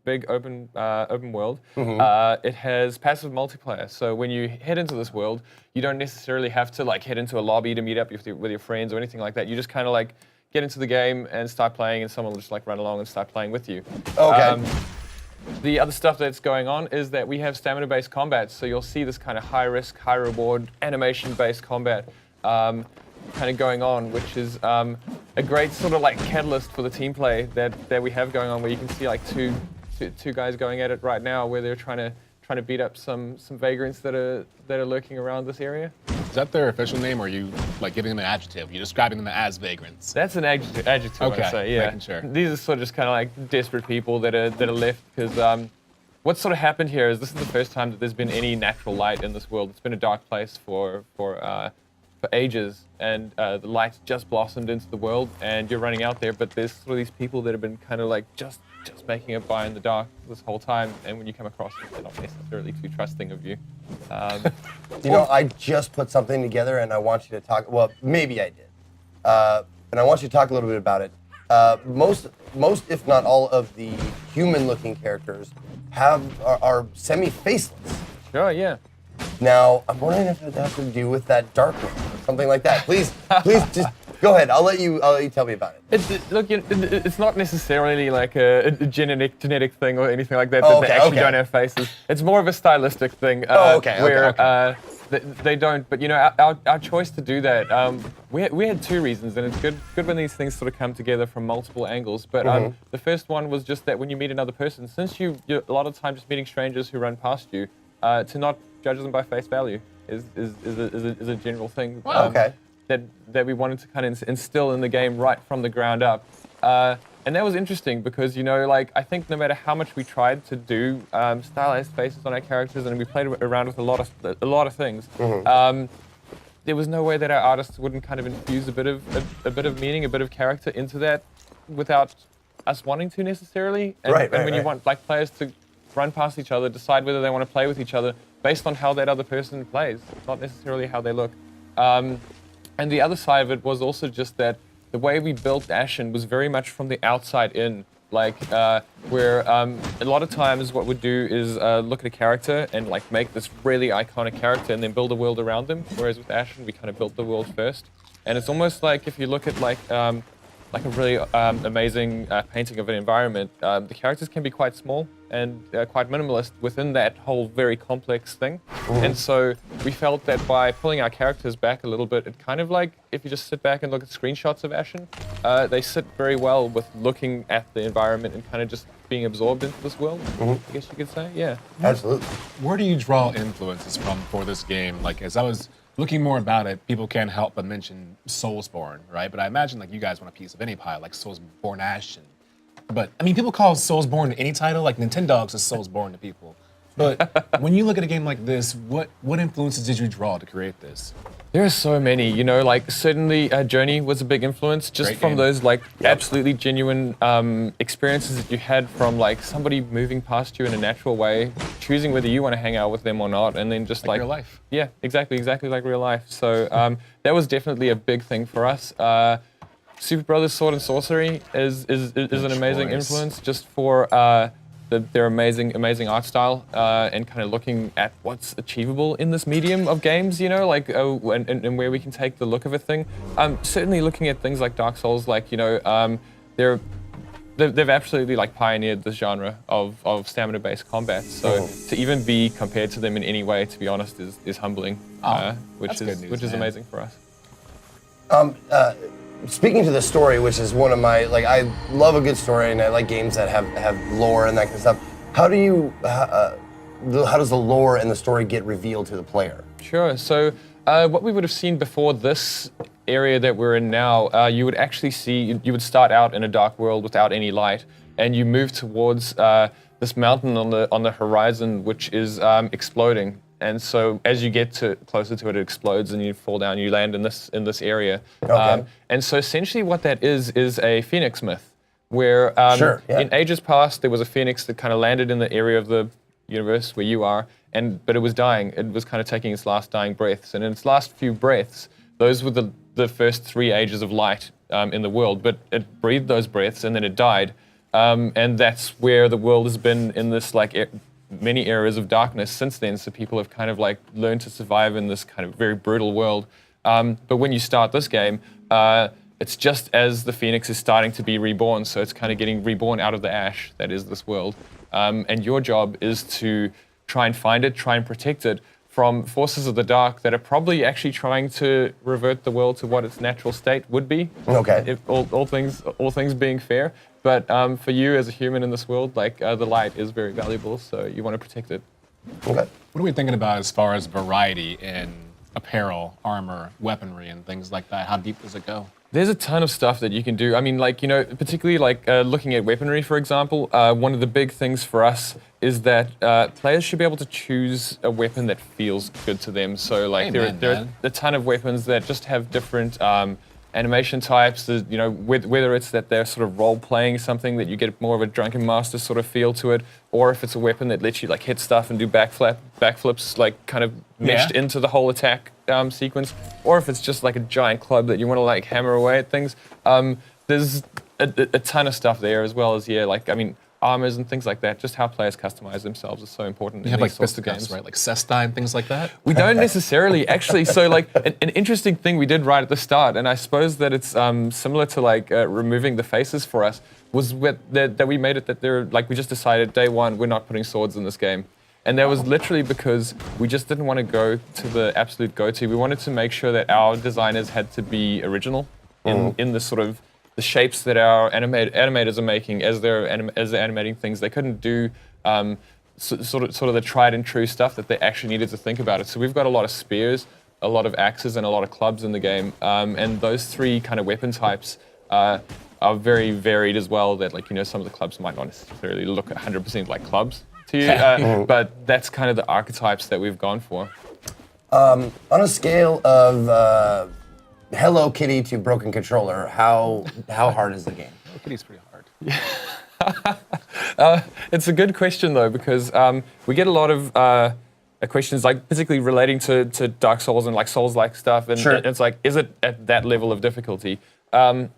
big open world. It has passive multiplayer. So when you head into this world, you don't necessarily have to like head into a lobby to meet up with your friends or anything like that. You just kind of like get into the game and start playing, and someone will just like run along and start playing with you. Okay. The other stuff that's going on is that we have stamina-based combat, so you'll see this kind of high-risk, high-reward, animation-based combat kind of going on, which is a great sort of like catalyst for the team play that we have going on, where you can see like two guys going at it right now, where they're trying to beat up some vagrants that are lurking around this area. Is that their official name, or are you like giving them an adjective? You're describing them as vagrants. That's an adjective, okay, I'd say, yeah. Making sure. These are sort of just kind of like desperate people that are left, because what's sort of happened here is this is the first time that there's been any natural light in this world. It's been a dark place for ages, and the light just blossomed into the world, and you're running out there, but there's sort of these people that have been kind of like just making it by in the dark this whole time, and when you come across them, they're not necessarily too trusting of you. You know, I just put something together, and I want you to talk. Well, maybe I did, and I want you to talk a little bit about it. Most, if not all, of the human-looking characters are semi-faceless. Sure, yeah. Now, I'm wondering if it has to do with that darkness or something like that. Please, just go ahead. I'll let you tell me about it. Look, it's not necessarily like a genetic thing or anything like that. Oh, They actually don't have faces. It's more of a stylistic thing. Where they don't. But you know, our choice to do that, we had two reasons, and it's good when these things sort of come together from multiple angles. But the first one was just that when you meet another person, since you're a lot of the time just meeting strangers who run past you, to not judge them by face value is a general thing. That we wanted to kind of instill in the game right from the ground up. And that was interesting because, you know, like, I think no matter how much we tried to do stylized faces on our characters, and we played around with a lot of things, there was no way that our artists wouldn't kind of infuse a bit of meaning, a bit of character into that without us wanting to necessarily. And when you want like players to run past each other, decide whether they want to play with each other based on how that other person plays, not necessarily how they look. And the other side of it was also just that the way we built ASHEN was very much from the outside in. Like, where a lot of times what we'd do is look at a character and like make this really iconic character and then build a world around them. Whereas with ASHEN, we kind of built the world first. And it's almost like if you look at like a really amazing painting of an environment, the characters can be quite small and quite minimalist within that whole very complex thing. And so we felt that by pulling our characters back a little bit, it kind of like, if you just sit back and look at screenshots of ASHEN, they sit very well with looking at the environment and kind of just being absorbed into this world, I guess you could say, yeah. Absolutely. Where do you draw influences from for this game? Like, as I was looking more about it, people can't help but mention Soulsborne, right? But I imagine like you guys want a piece of any pie, like Soulsborne ASHEN. But I mean, people call Soulsborne any title, like Nintendogs is Soulsborne to people. But when you look at a game like this, what influences did you draw to create this? There are so many, you know, like certainly Journey was a big influence just Great from game. those like absolutely genuine experiences that you had from like somebody moving past you in a natural way, choosing whether you want to hang out with them or not, and then just like real life. Yeah, exactly like real life. So that was definitely a big thing for us. Super Brothers Sword and Sorcery is an amazing influence just for their amazing art style and kind of looking at what's achievable in this medium of games, you know, like and where we can take the look of a thing. Certainly looking at things like Dark Souls, like, you know, they've absolutely like pioneered this genre of stamina-based combat. So to even be compared to them in any way, to be honest, is humbling, which is amazing for us. Speaking to the story, which is one of my, like, I love a good story and I like games that have lore and that kind of stuff. How does the lore and the story get revealed to the player? Sure. So what we would have seen before this area that we're in now, you would actually see, you would start out in a dark world without any light, and you move towards this mountain on the horizon, which is exploding. And so as you get closer to it, it explodes and you fall down, you land in this area. Okay. And so essentially what that is a phoenix myth, where in ages past there was a phoenix that kind of landed in the area of the universe where you are, but it was dying. It was kind of taking its last dying breaths. And in its last few breaths, those were the first 3 ages of light in the world, but it breathed those breaths and then it died. and that's where the world has been in this like many eras of darkness since then. So people have kind of like learned to survive in this kind of very brutal world. But when you start this game, it's just as the Phoenix is starting to be reborn, so it's kind of getting reborn out of the ash that is this world. And your job is to try and find it, try and protect it from forces of the dark that are probably actually trying to revert the world to what its natural state would be. Okay. If all things being fair. But for you as a human in this world, like the light is very valuable, so you want to protect it. Okay. What are we thinking about as far as variety in apparel, armor, weaponry, and things like that? How deep does it go? There's a ton of stuff that you can do. I mean, like, you know, particularly like looking at weaponry, for example, one of the big things for us is that players should be able to choose a weapon that feels good to them. So, like, there are a ton of weapons that just have different animation types. There's, you know, whether it's that they're sort of role-playing something that you get more of a drunken master sort of feel to it, or if it's a weapon that lets you like hit stuff and do backflips, like kind of meshed into the whole attack sequence, or if it's just like a giant club that you want to like hammer away at things. There's a ton of stuff there, as well as like, I mean, armors and things like that. Just how players customize themselves is so important. You have like fisticuffs, right? Like Cesta and things like that? We don't necessarily, actually. So like an interesting thing we did right at the start, and I suppose that it's similar to like removing the faces for us, was that we made it that they're like, we just decided day one, we're not putting swords in this game. And that was literally because we just didn't want to go to the absolute go-to. We wanted to make sure that our designers had to be original in the sort of the shapes that our animators are making as they're animating things. They couldn't do sort of the tried and true stuff that they actually needed to think about it. So we've got a lot of spears, a lot of axes, and a lot of clubs in the game. And those three kind of weapon types are very varied as well. That, like, you know, some of the clubs might not necessarily look 100% like clubs to you, but that's kind of the archetypes that we've gone for. On a scale of Hello Kitty to Broken Controller, how hard is the game? Hello Kitty's pretty hard. It's a good question though, because we get a lot of questions, like particularly relating to Dark Souls and like Souls-like stuff, and it's like, is it at that level of difficulty? And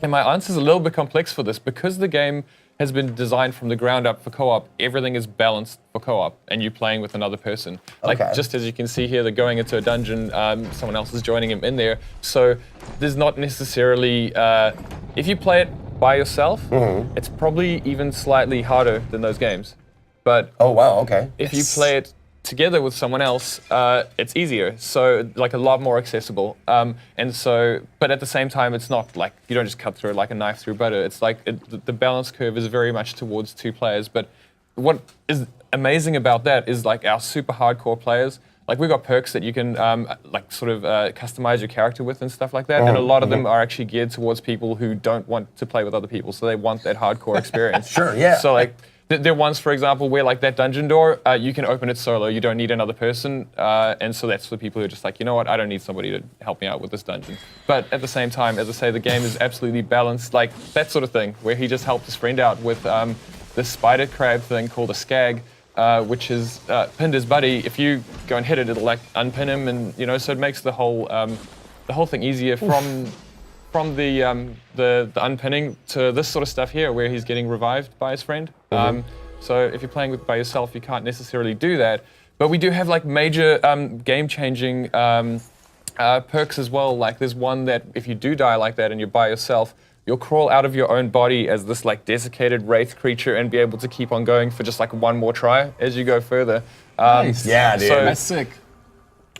my answer is a little bit complex for this, because the game has been designed from the ground up for co-op. Everything is balanced for co-op, and you playing with another person. Like, just as you can see here, they're going into a dungeon, someone else is joining him in there. So there's not necessarily, if you play it by yourself, it's probably even slightly harder than those games. But if you play it together with someone else, it's easier. So like a lot more accessible. And so, but at the same time, it's not like, you don't just cut through it like a knife through butter. It's like, the balance curve is very much towards two players. But what is amazing about that is like our super hardcore players, like we've got perks that you can like sort of customize your character with and stuff like that. And a lot of them are actually geared towards people who don't want to play with other people. So they want that hardcore experience. So like, there are ones, for example, where like that dungeon door, you can open it solo. You don't need another person. And so that's for people who are just like, you know what, I don't need somebody to help me out with this dungeon. But at the same time, as I say, the game is absolutely balanced, like that sort of thing, where he just helped his friend out with this spider crab thing called a skag, which has pinned his buddy. If you go and hit it, it'll like unpin him, and you know, so it makes the whole thing easier from the unpinning to this sort of stuff here, where he's getting revived by his friend. So if you're playing by yourself, you can't necessarily do that. But we do have like major game-changing perks as well. Like there's one that if you do die like that and you're by yourself, you'll crawl out of your own body as this like desiccated wraith creature and be able to keep on going for just like one more try as you go further. Nice. Yeah, dude. So, that's sick.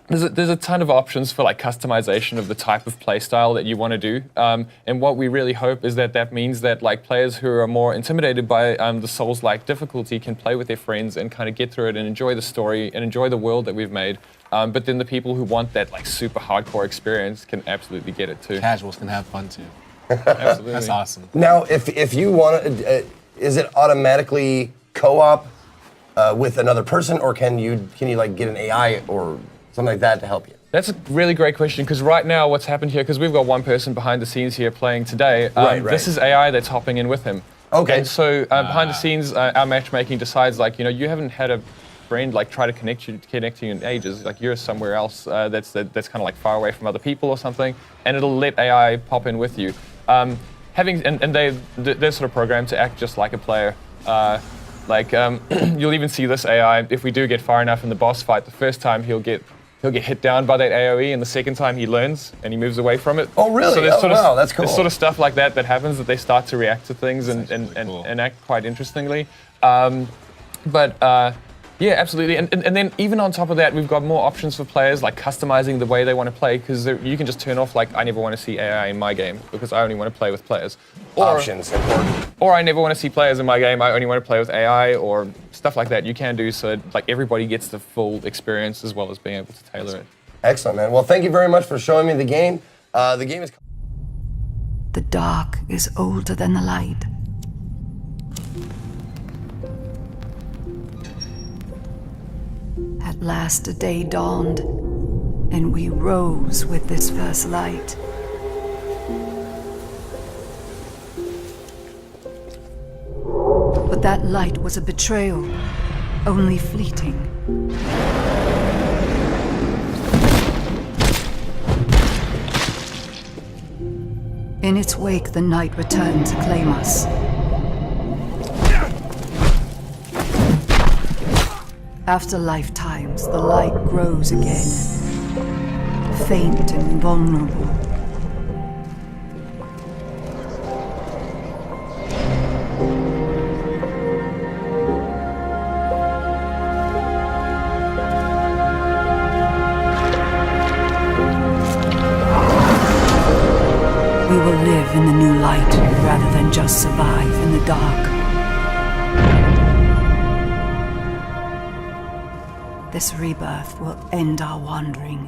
There's a ton of options for like customization of the type of play style that you want to do, and what we really hope is that means that like players who are more intimidated by the Souls-like difficulty can play with their friends and kind of get through it and enjoy the story and enjoy the world that we've made. But then the people who want that like super hardcore experience can absolutely get it too. Casuals can have fun too. Absolutely. That's awesome. Now, if you want to, is it automatically co-op with another person, or can you like get an AI or something like that to help you? That's a really great question, because right now what's happened here, because we've got one person behind the scenes here playing today, this is AI that's hopping in with him. Okay. And so behind the scenes, our matchmaking decides like, you know, you haven't had a friend like try to connect you in ages, like you're somewhere else that's kind of like far away from other people or something, and it'll let AI pop in with you. they're sort of programmed to act just like a player. You'll even see this AI, if we do get far enough in the boss fight, the first time he'll get hit down by that AoE, and the second time he learns and he moves away from it. Oh, really? So there's wow, that's cool. There's sort of stuff like that happens, that they start to react to things and act quite interestingly. Yeah, absolutely. And then even on top of that, we've got more options for players, like customizing the way they want to play, because you can just turn off, like, I never want to see AI in my game because I only want to play with players. Options, important. Or I never want to see players in my game, I only want to play with AI, or stuff like that. You can do so, like, everybody gets the full experience as well as being able to tailor it. Excellent, man. Well, thank you very much for showing me the game. The game is... The dark is older than the light. At last a day dawned, and we rose with this first light. But that light was a betrayal, only fleeting. In its wake, the night returned to claim us. After lifetimes, the light grows again, faint and vulnerable. We will live in the new light rather than just survive in the dark. This rebirth will end our wandering.